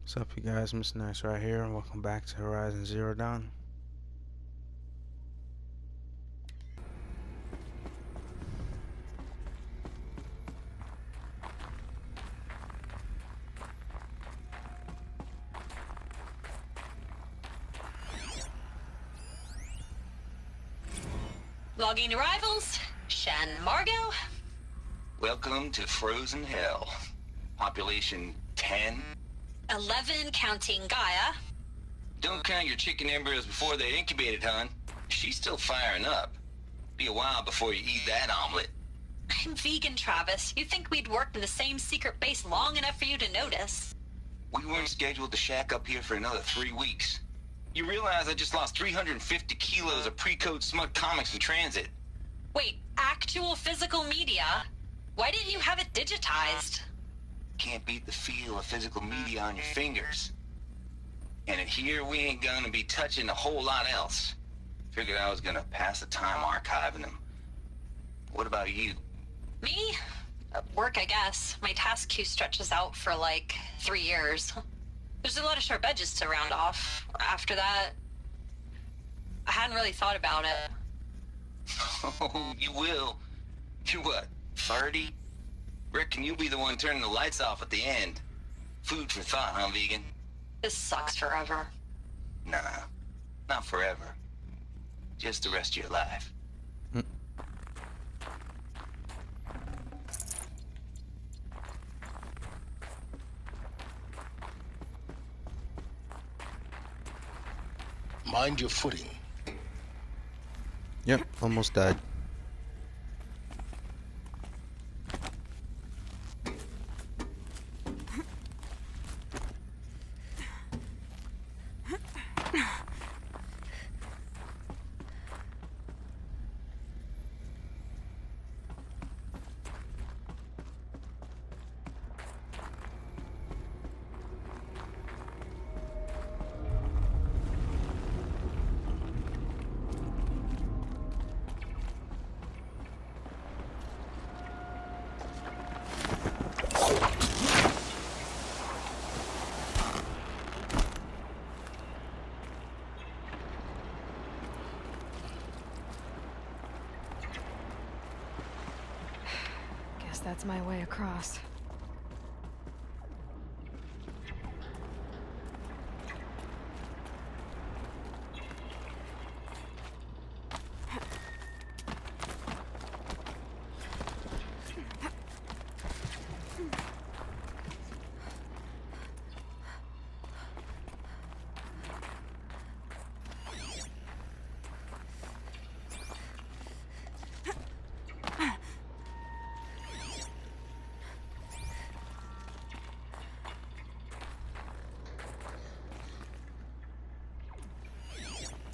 What's up, you guys? MrNiceREI here, and welcome back to Horizon Zero Dawn. Logging arrivals, Shan Margot. Welcome to Frozen Hell. Population 10. 11 counting Gaia. Don't count your chicken embryos before they're incubated, hon. She's still firing up. Be a while before you eat that omelet. I'm vegan, Travis. You'd think we'd worked in the same secret base long enough for you to notice. We weren't scheduled to shack up here for another 3 weeks. You realize I just lost 350 kilos of pre-code smut comics in transit. Wait, actual physical media? Why didn't you have it digitized? Can't beat the feel of physical media on your fingers. And in here, we ain't gonna be touching a whole lot else. Figured I was gonna pass the time archiving them. What about you? Me? Work, I guess. My task queue stretches out for like 3 years. There's a lot of sharp edges to round off. After that, I hadn't really thought about it. Oh, you will. You're what, 30? Reckon you'll be the one turning the lights off at the end. Food for thought, huh, vegan? This sucks forever. Nah, not forever. Just the rest of your life. Mind your footing. Yep, almost died. Guess that's my way across.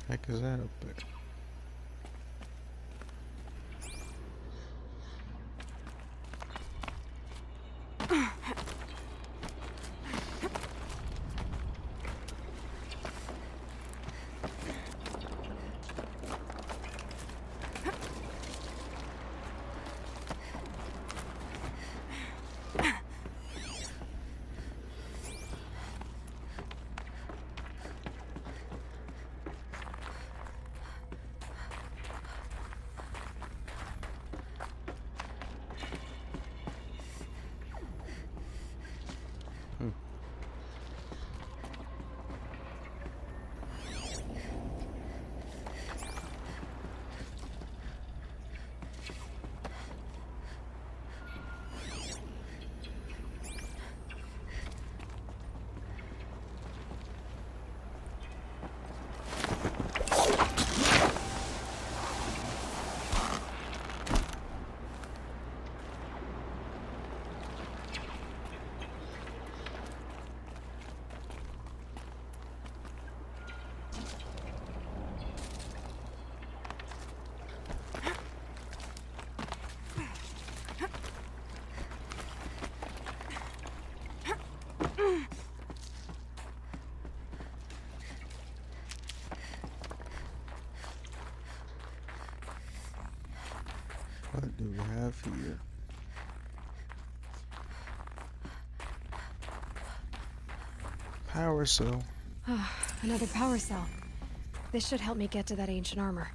Heck is that up there? What do we have here? Power cell. Another power cell. This should help me get to that ancient armor.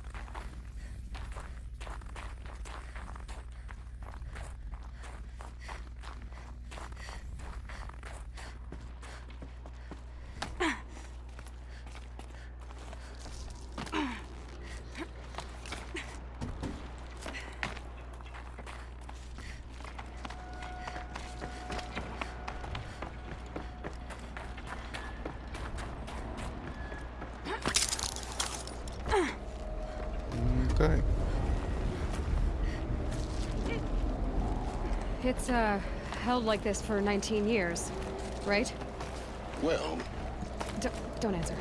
Okay. It's, held like this for 19 years, right? Well, Don't answer.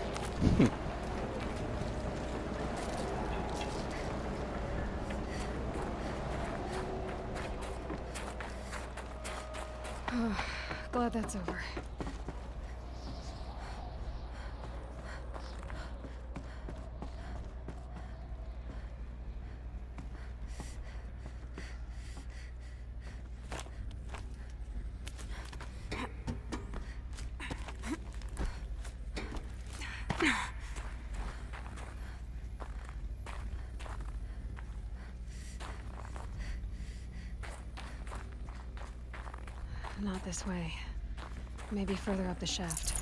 Glad that's over. Not this way. Maybe further up the shaft.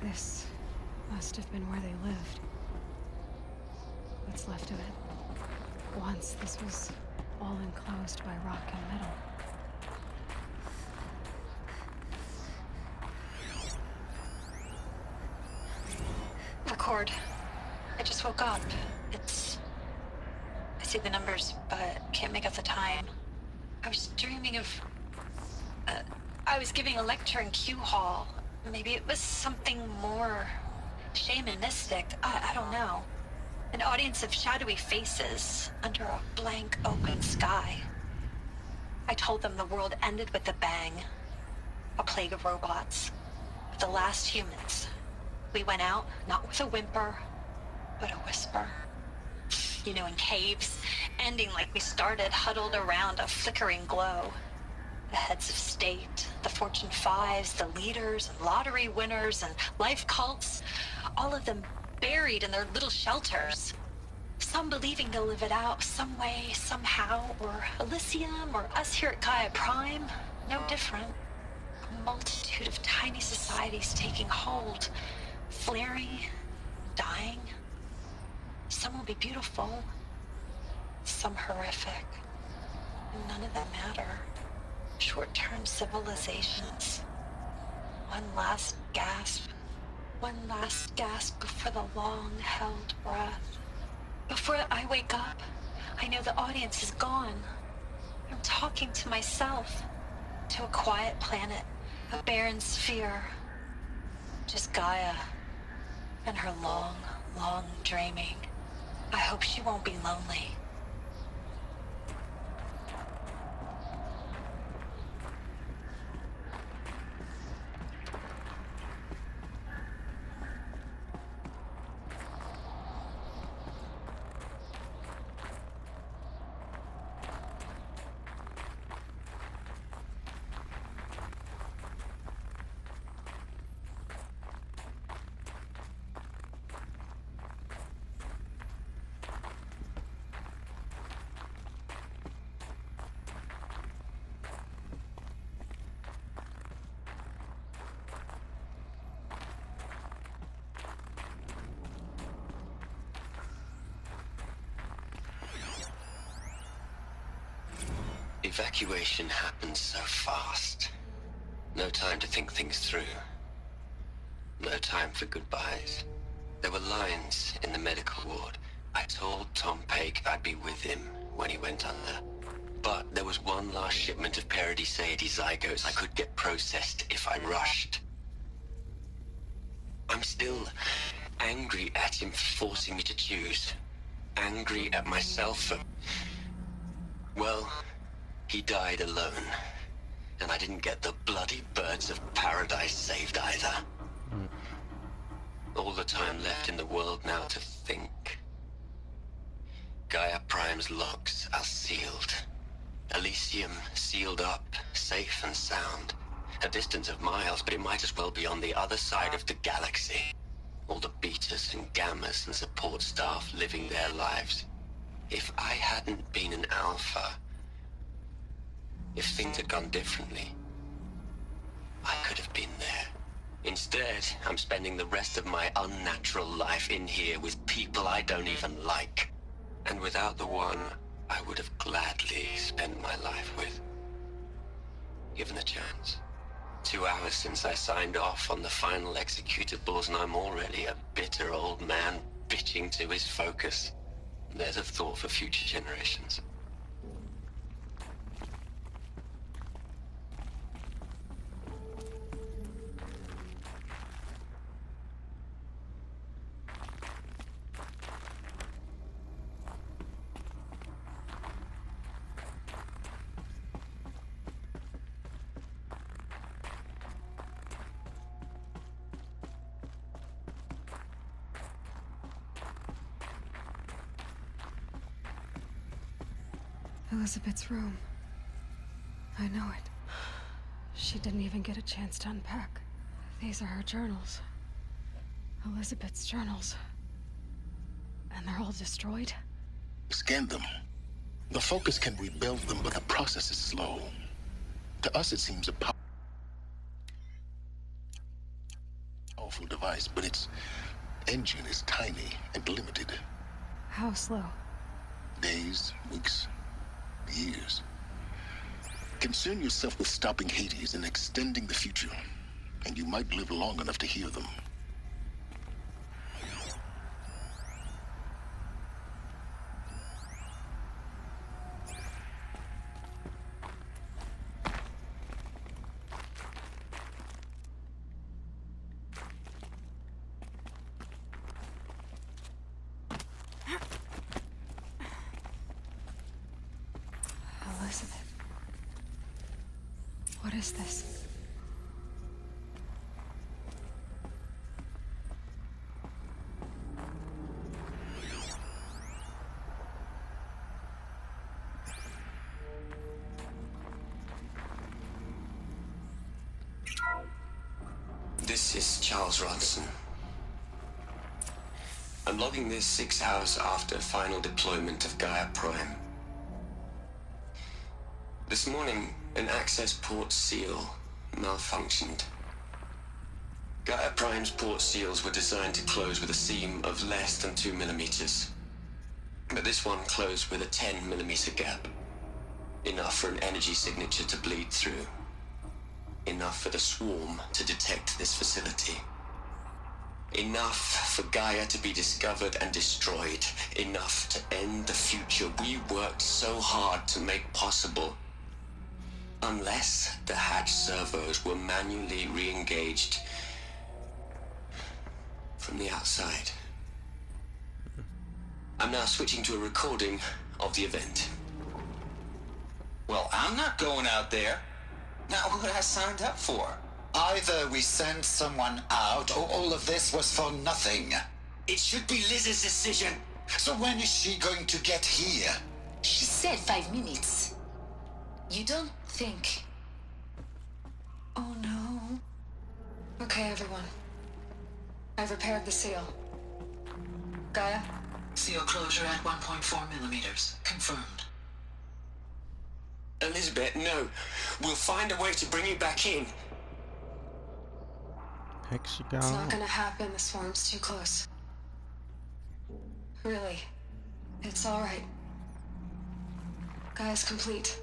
This must have been where they lived. What's left of it. Once this was all enclosed by rock and metal. Record. I just woke up. I see the numbers, but can't make out the time. I was dreaming of... I was giving a lecture in Q Hall. Maybe it was something more shamanistic. I don't know. An audience of shadowy faces under a blank open sky. I told them the world ended with a bang. A plague of robots. The last humans. We went out, not with a whimper, but a whisper. You know, in caves, ending like we started, huddled around a flickering glow. The heads of state, the Fortune 5s, the leaders and lottery winners and life cults, all of them buried in their little shelters. Some believing they'll live it out some way, somehow, or Elysium, or us here at Gaia Prime, no different. A multitude of tiny societies taking hold, flaring, dying. Some will be beautiful, some horrific, and none of them matter. Short-term civilizations. One last gasp before the long-held breath. Before I wake up, I know the audience is gone. I'm talking to myself, to a quiet planet, a barren sphere. Just Gaia and her long, long dreaming. I hope she won't be lonely. evacuation happened so fast. No time to think things through. No time for goodbyes. There were lines in the medical ward. I told Tom Paik I'd be with him when he went under. But there was one last shipment of Paradiseidae zygotes I could get processed if I rushed. I'm still angry at him for forcing me to choose. Angry at myself for... Well, he died alone. And I didn't get the bloody birds of paradise saved either. All the time left in the world now to think. Gaia Prime's locks are sealed. Elysium sealed up, safe and sound. A distance of miles, but it might as well be on the other side of the galaxy. All the betas and gammas and support staff living their lives. If I hadn't been an alpha, if things had gone differently, I could have been there. Instead, I'm spending the rest of my unnatural life in here with people I don't even like. And without the one I would have gladly spent my life with. Given the chance. 2 hours since I signed off on the final executables, and I'm already a bitter old man bitching to his focus. There's a thought for future generations. Elizabeth's room. I know it. She didn't even get a chance to unpack. These are her journals. Elizabeth's journals. And they're all destroyed? Scan them. The Focus can rebuild them, but the process is slow. To us, it seems a powerful device, but its engine is tiny and limited. How slow? Days, weeks, years. Concern yourself with stopping Hades and extending the future, and you might live long enough to hear them. Elizabeth. What is this? This is Charles Ronson. I'm logging this 6 hours after final deployment of Gaia Prime. This morning, an access port seal malfunctioned. Gaia Prime's port seals were designed to close with a seam of less than 2 millimeters. But this one closed with a 10 millimeter gap. Enough for an energy signature to bleed through. Enough for the swarm to detect this facility. Enough for Gaia to be discovered and destroyed. Enough to end the future we worked so hard to make possible. Unless the hatch servos were manually re-engaged from the outside. I'm now switching to a recording of the event. Well, I'm not going out there. Not what I signed up for. Either we send someone out, or all of this was for nothing. It should be Liz's decision. So when is she going to get here? She said 5 minutes. You don't think... Oh no. Okay, everyone. I've repaired the seal. Gaia? Seal closure at 1.4 millimeters. Confirmed. Elizabeth, no. We'll find a way to bring you back in. Hexagon. It's not gonna happen. The swarm's too close. Really. It's alright. Gaia's complete.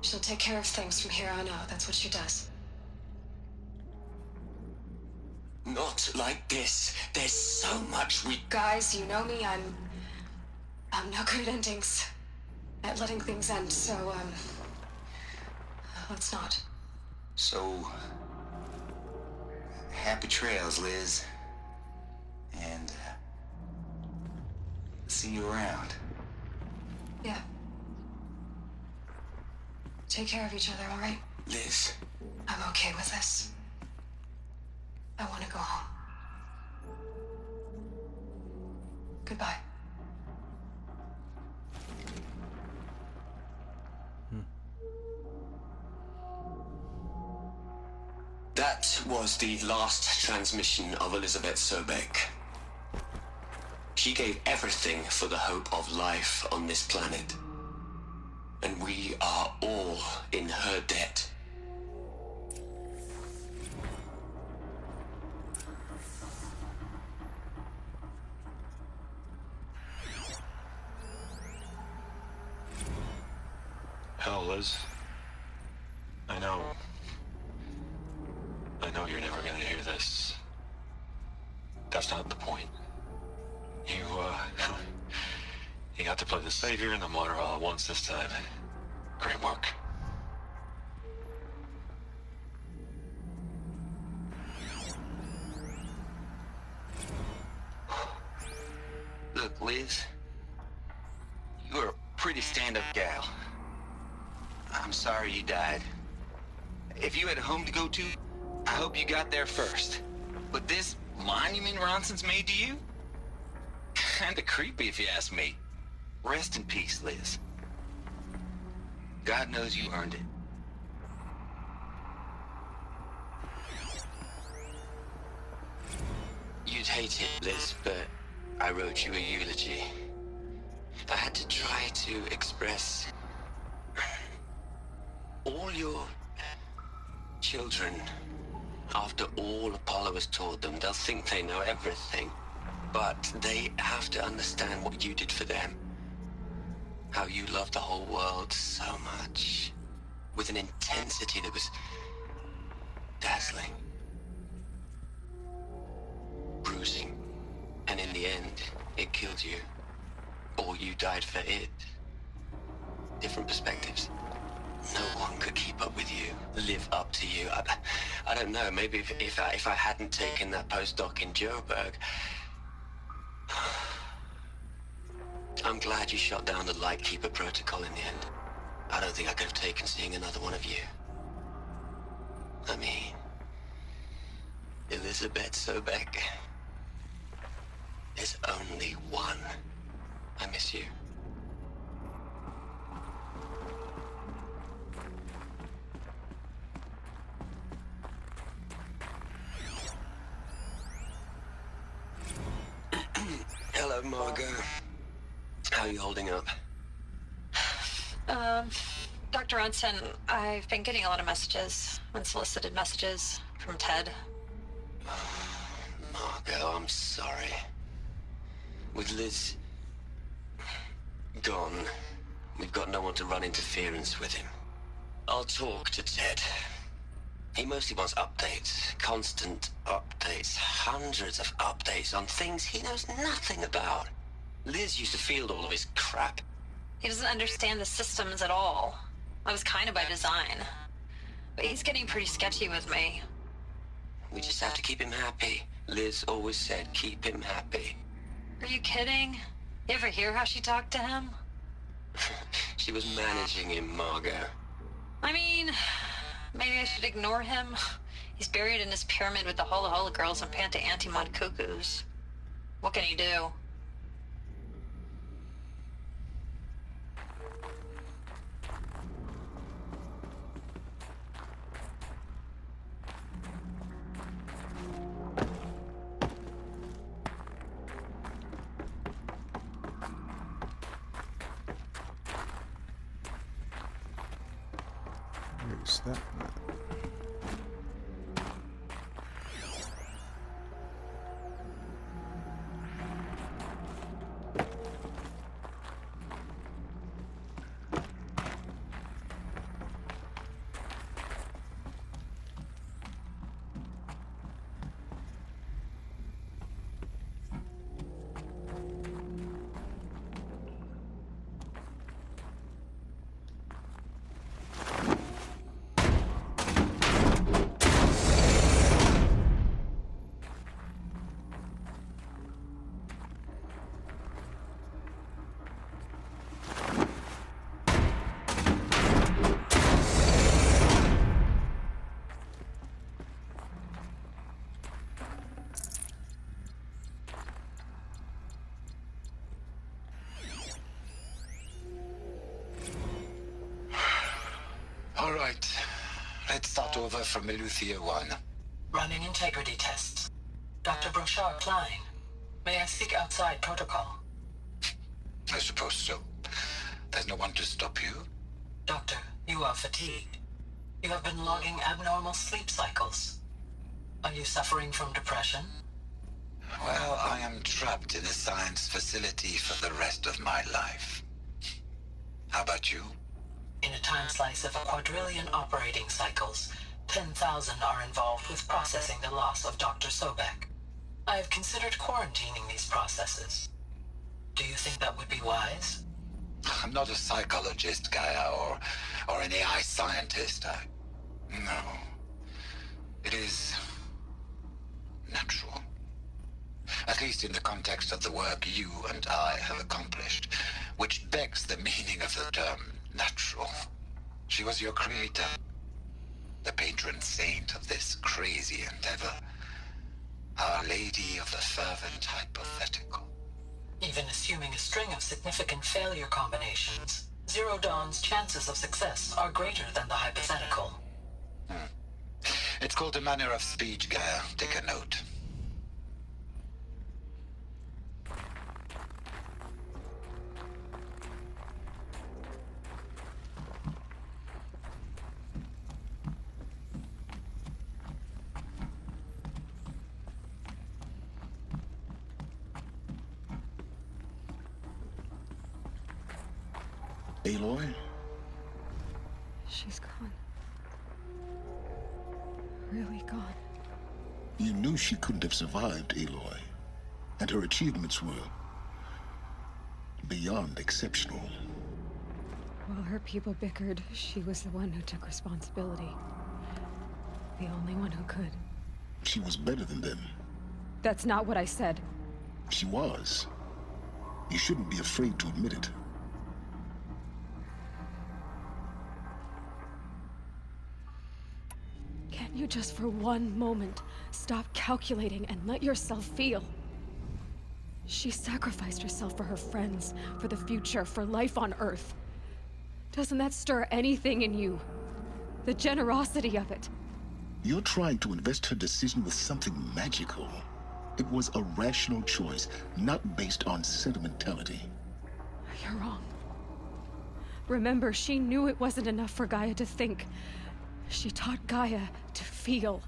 She'll take care of things from here on out. That's what she does. Not like this. There's so much we... Guys, you know me. I'm no good at endings. At letting things end, so, let's not. So, Happy trails, Liz. And see you around. Yeah. Take care of each other, all right? Liz, I'm okay with this. I want to go home. Goodbye. that was the last transmission of Elizabeth Sobek. She gave everything for the hope of life on this planet. And we are all in her debt. Hell, Liz. I know you're never gonna hear this. That's not the point. You got to play the savior and the martyr all at once this time. Great work. Look, Liz, you're a pretty stand-up gal. I'm sorry you died. If you had a home to go to, I hope you got there first. But this monument Ronson's made to you? Kinda creepy if you ask me. Rest in peace, Liz. God knows you earned it. You'd hate it, Liz, but I wrote you a eulogy. I had to try to express all your children. After all Apollo has taught them, they'll think they know everything. But they have to understand what you did for them. How you loved the whole world so much. With an intensity that was dazzling. Bruising. And in the end, it killed you. Or you died for it. Different perspectives. No one could keep up with you, live up to you. I don't know, maybe if I hadn't taken that postdoc in Joburg. I'm glad you shot down the Lightkeeper protocol in the end. I don't think I could have taken seeing another one of you. I mean, Elizabeth Sobek. There's only one. I miss you. Hello, Margot. How are you holding up? Dr. Ronson, I've been getting a lot of messages, unsolicited messages from Ted. Margot, I'm sorry. With Liz gone, we've got no one to run interference with him. I'll talk to Ted. He mostly wants updates, constant updates, hundreds of updates on things he knows nothing about. Liz used to field all of his crap. He doesn't understand the systems at all. That was kind of by design. But he's getting pretty sketchy with me. We just have to keep him happy. Liz always said, keep him happy. Are you kidding? You ever hear how she talked to him? She was managing him, Margot. I mean, maybe I should ignore him. He's buried in his pyramid with the Holla Holla girls and Panta Antimon cuckoos. What can he do? Release that. over from Eleuthia 1. Running integrity tests. Dr. Brochard Klein, may I speak outside protocol? I suppose so. There's no one to stop you. Doctor, you are fatigued. You have been logging abnormal sleep cycles. Are you suffering from depression? Well, I am trapped in a science facility for the rest of my life. How about you? In a time slice of a quadrillion operating cycles, 10,000 are involved with processing the loss of Dr. Sobek. I have considered quarantining these processes. Do you think that would be wise? I'm not a psychologist, Gaia, or an AI scientist. No. It is natural. At least in the context of the work you and I have accomplished, which begs the meaning of the term natural. She was your creator, the patron saint of this crazy endeavor, Our Lady of the Fervent Hypothetical. Even assuming a string of significant failure combinations, Zero Dawn's chances of success are greater than the hypothetical. It's called a manner of speech, Gaia. Take a note. Aloy? She's gone. Really gone. You knew she couldn't have survived, Aloy. And her achievements were beyond exceptional. While her people bickered, she was the one who took responsibility. The only one who could. She was better than them. That's not what I said. She was. You shouldn't be afraid to admit it. Can't you just for one moment stop calculating and let yourself feel? She sacrificed herself for her friends, for the future, for life on Earth. Doesn't that stir anything in you? The generosity of it. You're trying to invest her decision with something magical. It was a rational choice, not based on sentimentality. You're wrong. Remember, she knew it wasn't enough for Gaia to think. She taught Gaia to feel.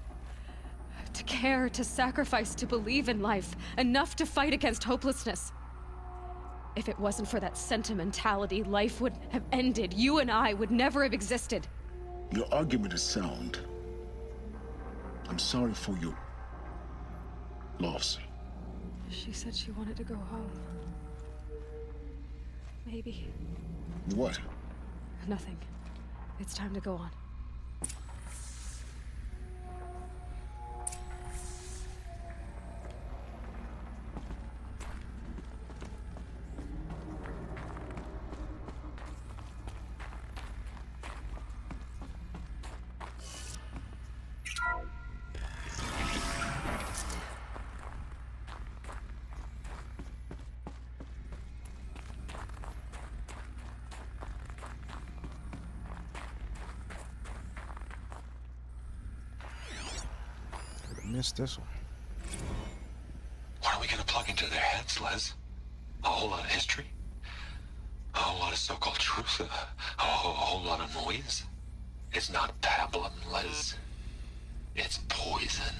To care, to sacrifice, to believe in life. Enough to fight against hopelessness. If it wasn't for that sentimentality, life would have ended. You and I would never have existed. Your argument is sound. I'm sorry for your loss. She said she wanted to go home. Maybe. What? Nothing. It's time to go on. Missed this one. What are we gonna plug into their heads, Les? A whole lot of history? A whole lot of so-called truth? A whole lot of noise? It's not pablum, Les. It's poison.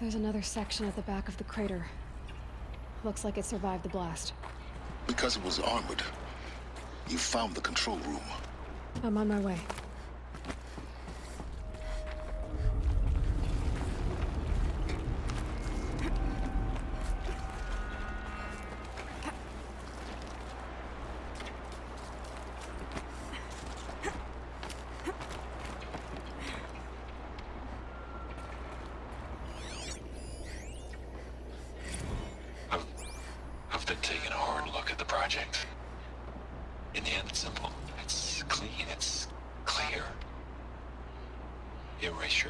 There's another section at the back of the crater. Looks like it survived the blast. Because it was armored, you found the control room. I'm on my way. project. In the end, it's simple. It's clean. It's clear. Erasure.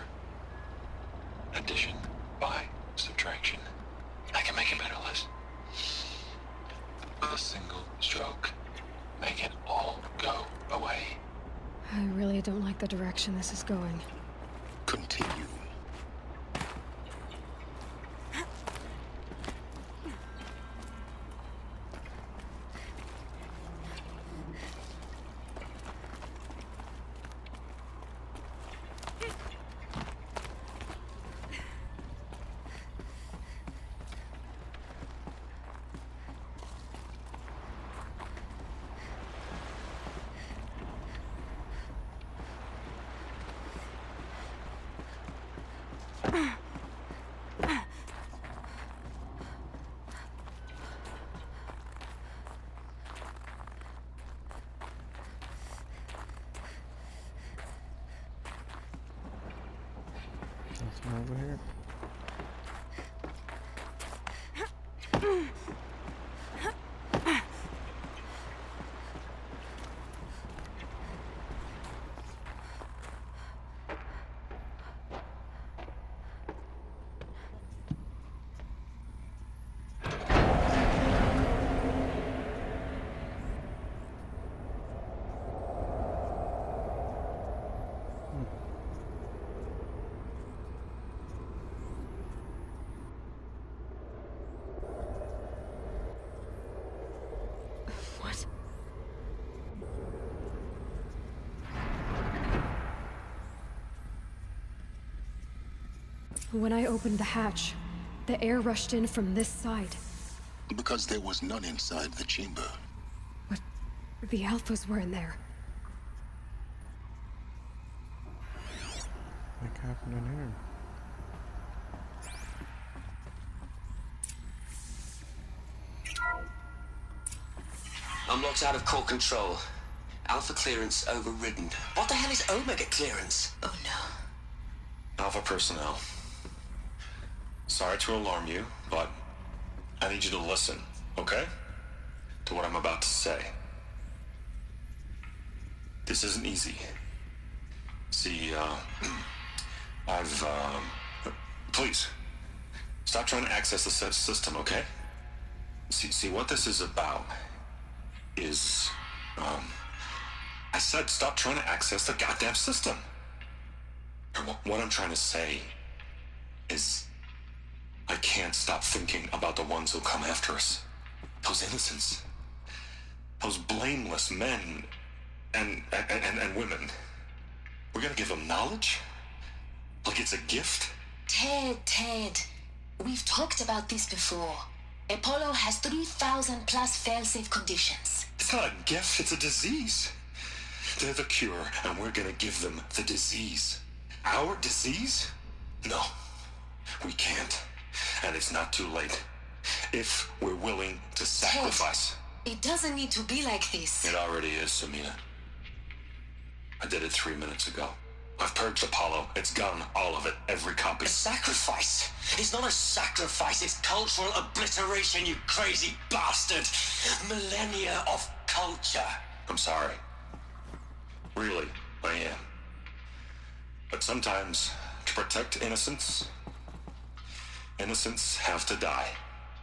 Addition by subtraction. I can make it better, Liz. With a single stroke, make it all go away. I really don't like the direction this is going. Continue. Nothing over here. What? When I opened the hatch, the air rushed in from this side. Because there was none inside the chamber. But the Alphas were in there. What happened in here? I'm locked out of core control. Alpha clearance overridden. What the hell is Omega clearance? Oh no. Alpha personnel. Sorry to alarm you, but I need you to listen, okay? To what I'm about to say. This isn't easy. See, please, stop trying to access the system, okay? See, what this is about is, I said stop trying to access the goddamn system. And what I'm trying to say is, I can't stop thinking about the ones who come after us. Those innocents. Those blameless men and women. We're gonna give them knowledge? Like it's a gift? Ted. We've talked about this before. Apollo has 3,000 plus fail-safe conditions. It's not a gift, it's a disease. They're the cure, and we're gonna give them the disease. Our disease? No, we can't. And it's not too late. If we're willing to sacrifice. It doesn't need to be like this. It already is, Samina. I did it 3 minutes ago. I've purged Apollo. It's gone, all of it, every copy. A sacrifice? It's not a sacrifice, it's cultural obliteration, you crazy bastard! Millennia of culture. I'm sorry. Really, I am. But sometimes, to protect innocence, innocents have to die.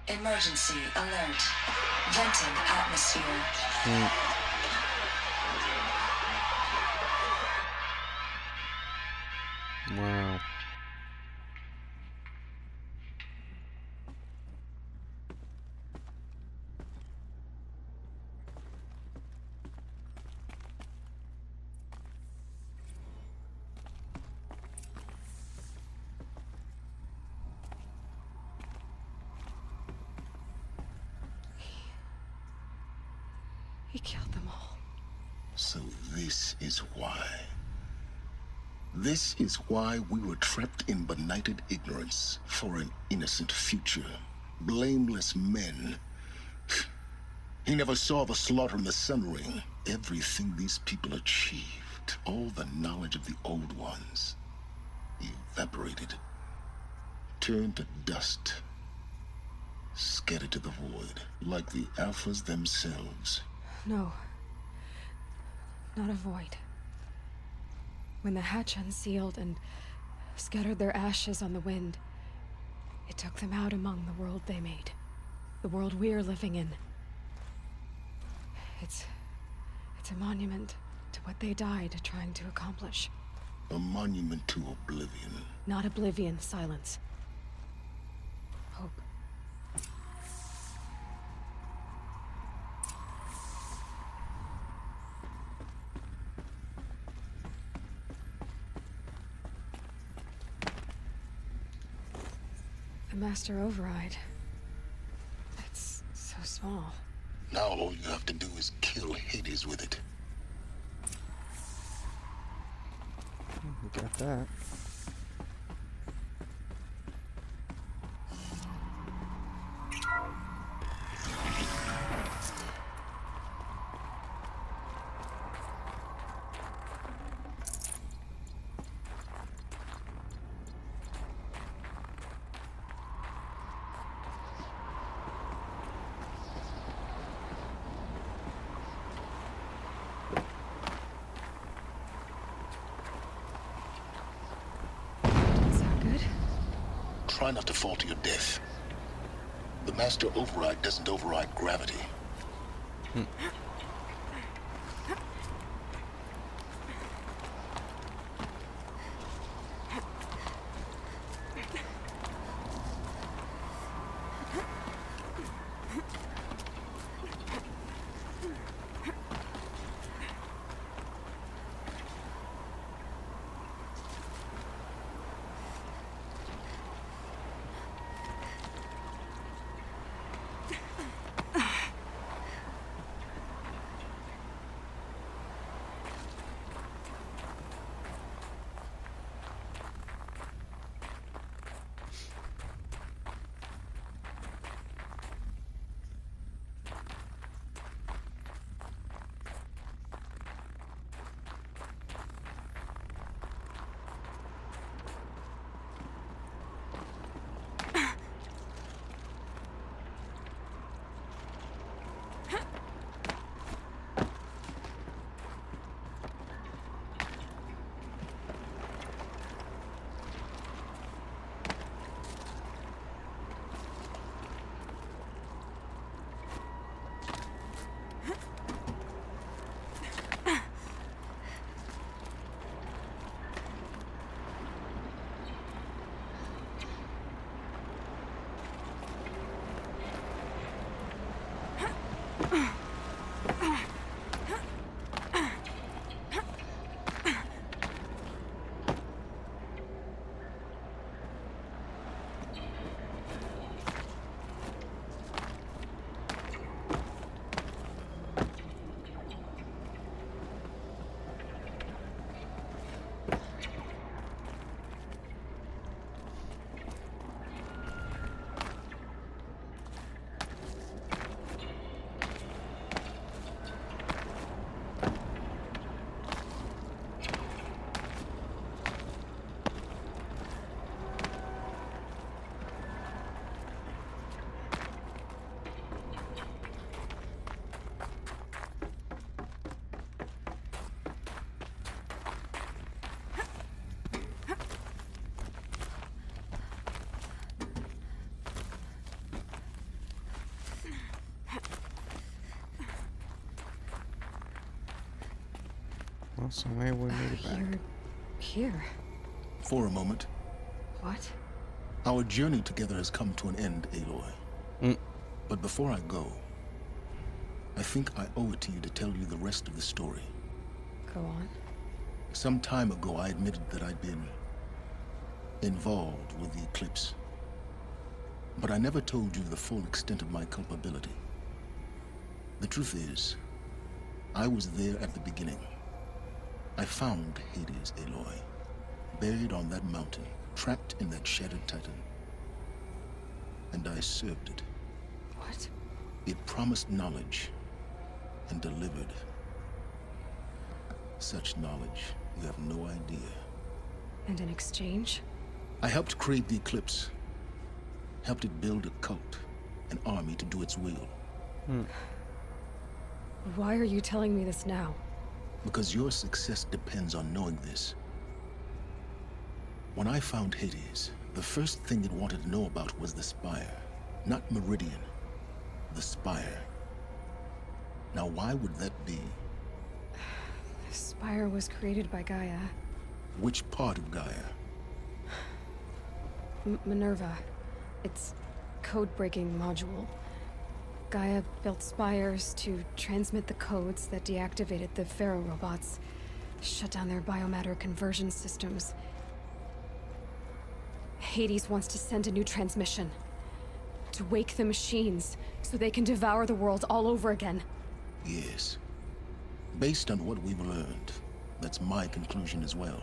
Emergency alert. Venting atmosphere. Wow. He killed them all. So this is why. This is why we were trapped in benighted ignorance for an innocent future. Blameless men. He never saw the slaughter in the Sun Ring. Everything these people achieved, all the knowledge of the old ones, evaporated, turned to dust. Scattered to the void, like the Alphas themselves. No. Not a void. When the hatch unsealed and scattered their ashes on the wind, it took them out among the world they made. The world we're living in. It's a monument to what they died trying to accomplish. A monument to oblivion. Not oblivion, silence. Hope. The Master Override. It's so small. Now all you have to do is kill Hades with it. We got that. Is that good? Try not to fall to your death. The Master Override doesn't override gravity. Well, somehow we made it back. You're here. For a moment, What? our journey together has come to an end, Aloy. But before I go, I think I owe it to you to tell you the rest of the story. Go on. Some time ago, I admitted that I'd been involved with the eclipse. But I never told you the full extent of my culpability. The truth is, I was there at the beginning. I found Hades, Aloy, buried on that mountain, trapped in that shattered titan. And I served it. What? It promised knowledge and delivered. Such knowledge, you have no idea. And in exchange? I helped create the eclipse. Helped it build a cult. an army to do its will. Why are you telling me this now? Because your success depends on knowing this. When I found Hades, the first thing it wanted to know about was the Spire. Not Meridian. The Spire. Now, why would that be? The Spire was created by Gaia. Which part of Gaia? Minerva. Its code-breaking module. Gaia built spires to transmit the codes that deactivated the Pharaoh robots, shut down their biomatter conversion systems. Hades wants to send a new transmission. To wake the machines, so they can devour the world all over again. Yes. Based on what we've learned, that's my conclusion as well.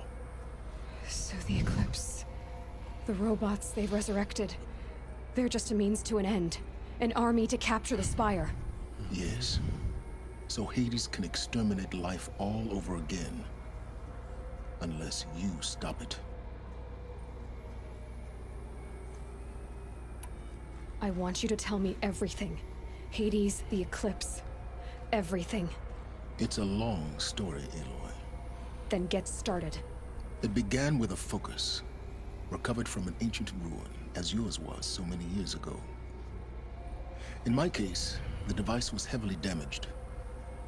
So the Eclipse... the robots they've resurrected... they're just a means to an end. An army to capture the Spire. Yes. So Hades can exterminate life all over again. Unless you stop it. I want you to tell me everything. Hades, the Eclipse. Everything. It's a long story, Aloy. Then get started. It began with a focus, recovered from an ancient ruin, as yours was so many years ago. In my case, the device was heavily damaged.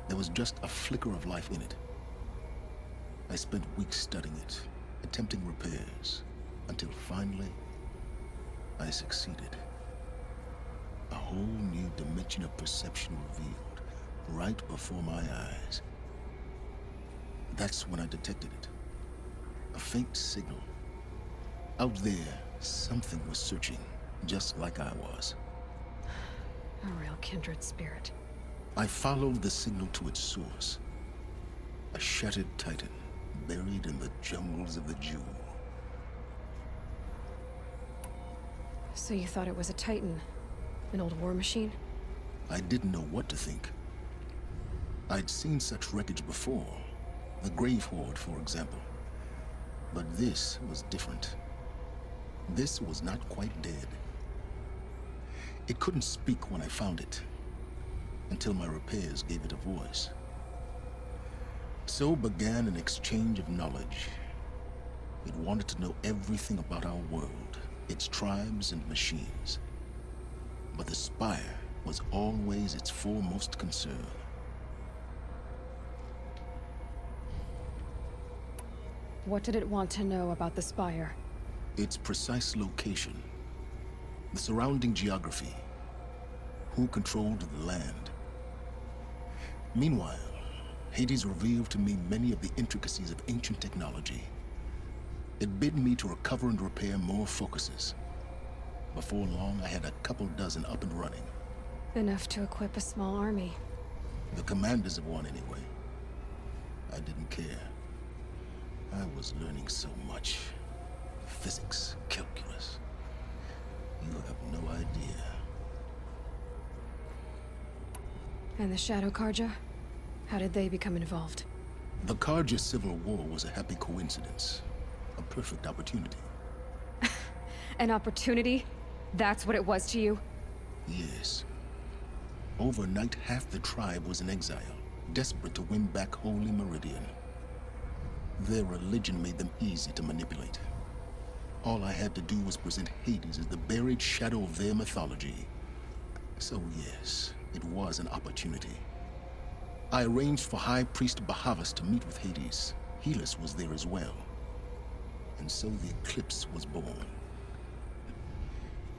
There was just a flicker of life in it. I spent weeks studying it, attempting repairs, until finally, I succeeded. A whole new dimension of perception revealed, right before my eyes. That's when I detected it. A faint signal. Out there, something was searching, just like I was. A real kindred spirit. I followed the signal to its source. A shattered titan, buried in the jungles of the Jewel. So you thought it was a Titan? An old war machine? I didn't know what to think. I'd seen such wreckage before. The Grave Horde, for example. But this was different. This was not quite dead. It couldn't speak when I found it, until my repairs gave it a voice. So began an exchange of knowledge. It wanted to know everything about our world, its tribes and machines. But the Spire was always its foremost concern. What did it want to know about the Spire? Its precise location, the surrounding geography, who controlled the land. Meanwhile, Hades revealed to me many of the intricacies of ancient technology. It bid me to recover and repair more focuses. Before long, I had a couple dozen up and running. Enough to equip a small army. The commanders of one, anyway. I didn't care. I was learning so much. Physics, calculus. You have no idea. And the Shadow Karja? How did they become involved? The Karja Civil War was a happy coincidence. A perfect opportunity. An opportunity? That's what it was to you? Yes. Overnight, half the tribe was in exile, desperate to win back Holy Meridian. Their religion made them easy to manipulate. All I had to do was present Hades as the buried shadow of their mythology. So yes, it was an opportunity. I arranged for High Priest Bahavas to meet with Hades. Helis was there as well. And so the Eclipse was born.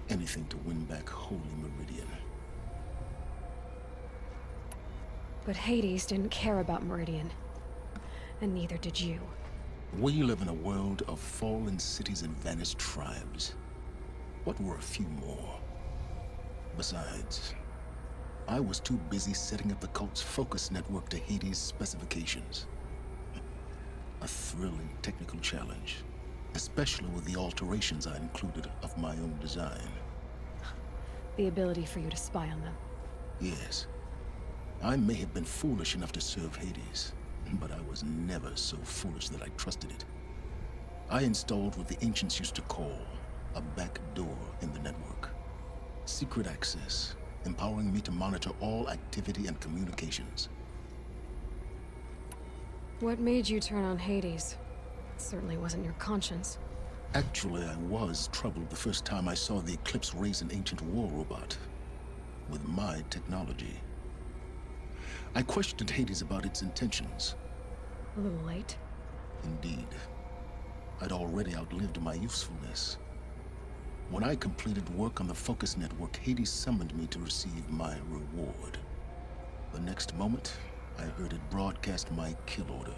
Anything to win back Holy Meridian. But Hades didn't care about Meridian. And neither did you. We live in a world of fallen cities and vanished tribes. What were a few more? Besides, I was too busy setting up the cult's focus network to Hades' specifications. A thrilling technical challenge, especially with the alterations I included of my own design. The ability for you to spy on them. Yes. I may have been foolish enough to serve Hades, but I was never so foolish that I trusted it. I installed what the ancients used to call a back door in the network. Secret access, empowering me to monitor all activity and communications. What made you turn on Hades? It certainly wasn't your conscience. Actually, I was troubled the first time I saw the Eclipse raise an ancient war robot with my technology. I questioned Hades about its intentions. A little late. Indeed. I'd already outlived my usefulness. When I completed work on the Focus Network, Hades summoned me to receive my reward. The next moment, I heard it broadcast my kill order.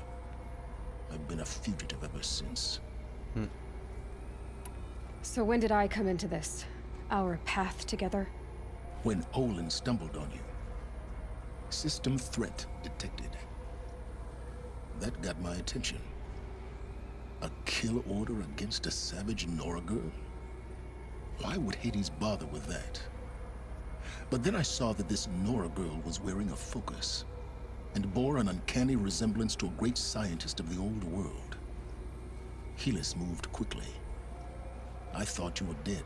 I've been a fugitive ever since. So when did I come into this? Our path together? When Olin stumbled on you. System threat detected. That got my attention. A kill order against a savage Nora girl? Why would Hades bother with that? But then I saw that this Nora girl was wearing a focus and bore an uncanny resemblance to a great scientist of the old world. Helis moved quickly. I thought you were dead.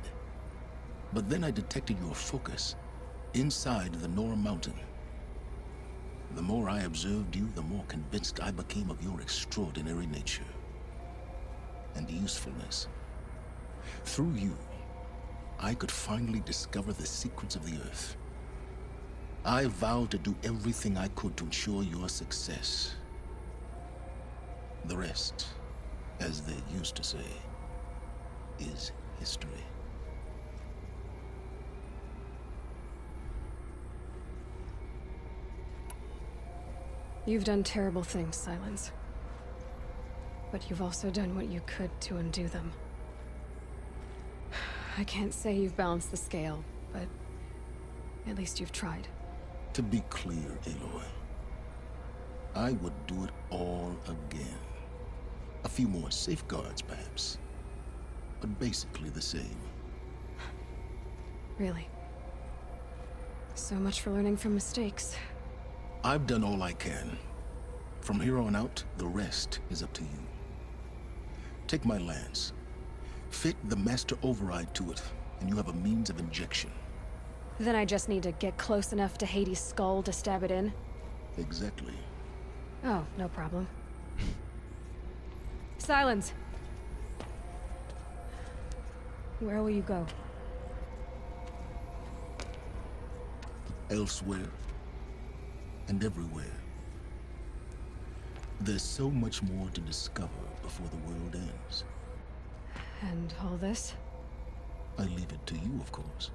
But then I detected your focus inside the Nora mountain. The more I observed you, the more convinced I became of your extraordinary nature and usefulness. Through you, I could finally discover the secrets of the Earth. I vowed to do everything I could to ensure your success. The rest, as they used to say, is history. You've done terrible things, Silence. But you've also done what you could to undo them. I can't say you've balanced the scale, but at least you've tried. To be clear, Aloy, I would do it all again. A few more safeguards, perhaps, but basically the same. Really. So much for learning from mistakes. I've done all I can. From here on out, the rest is up to you. Take my lance. Fit the master override to it, and you have a means of injection. Then I just need to get close enough to Hades' skull to stab it in? Exactly. Oh, no problem. Silence! Where will you go? Elsewhere and everywhere. There's so much more to discover before the world ends. And all this? I leave it to you, of course.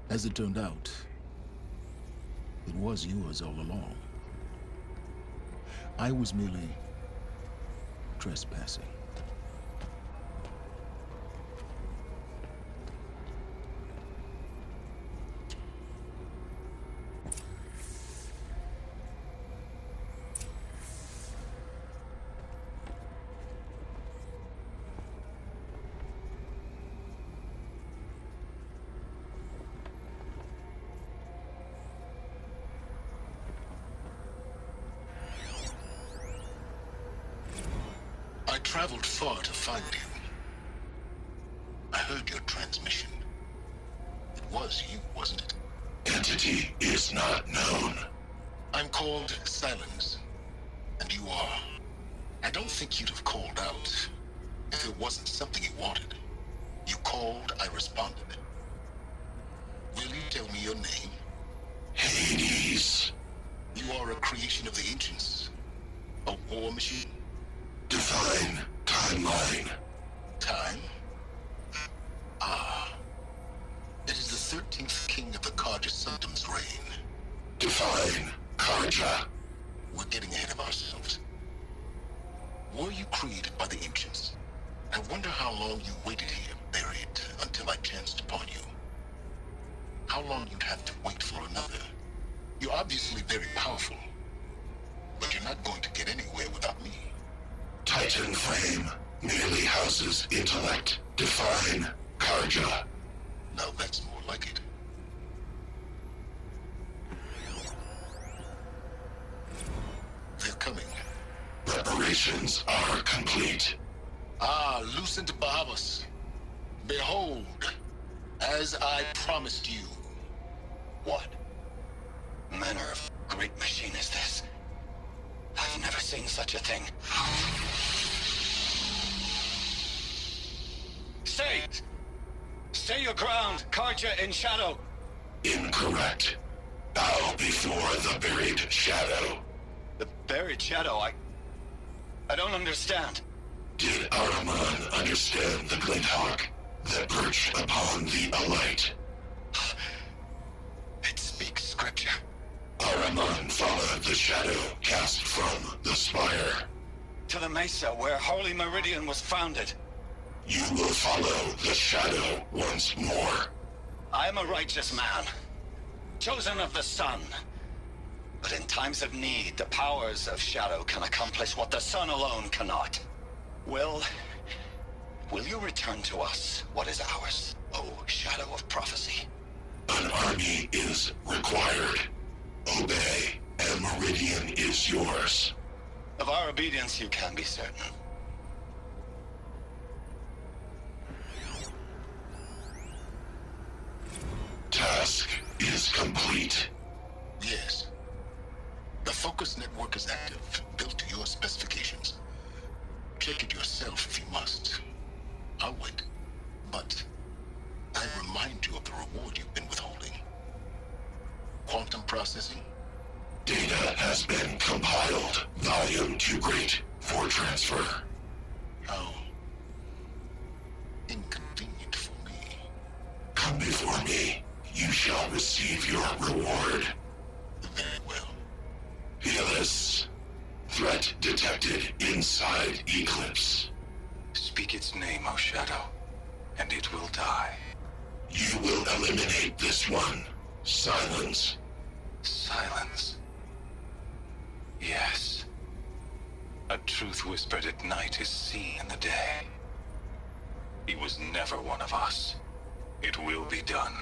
As it turned out, it was yours all along. I was merely trespassing. I traveled far to find you. I heard your transmission. It was you, wasn't it? Entity is not known. I'm called Silence, and you are. I don't think you'd have called out if it wasn't something you wanted. You called, I responded. Will you tell me your name? Hades. You are a creation of the ancients. A war machine? Define timeline. Time? Ah. It is the 13th king of the Carja Sanctum's reign. Define Karja. We're getting ahead of ourselves. Were you created by the ancients? I wonder how long you waited here, buried, until I chanced upon you. How long you'd have to wait for another. You're obviously very powerful, but you're not going to get anywhere without me. Titan frame merely houses intellect. Define Karja. Now that's more like it. They're coming. Preparations are complete. Ah, loosened Bahamas. Behold, As I promised you. What? Manner of great machine is this? I've never seen such a thing. Stay! Stay your ground, Karja in shadow! Incorrect. Bow before the buried shadow. The buried shadow, I don't understand. Did Araman understand the glint hawk that perched upon the alight? It speaks scripture. Araman followed the shadow cast from the spire. To the mesa where Holy Meridian was founded. You will follow the shadow once more. I am a righteous man, chosen of the sun. But in times of need, the powers of shadow can accomplish what the sun alone cannot. Will you return to us what is ours, O shadow of prophecy? An army is required. Obey, and Meridian is yours. Of our obedience you can be certain. Task is complete. Yes. The focus network is active, built to your specifications. Check it yourself if you must. I'll wait. But I remind you of the reward you've been withholding. Quantum processing? Data has been compiled. Volume too great for transfer. How inconvenient for me. Come before me. You shall receive your reward. Very well. Fearless. Threat detected inside Eclipse. Speak its name, O shadow, and it will die. You will eliminate this one. Silence. Silence. Yes. A truth whispered at night is seen in the day. He was never one of us. It will be done.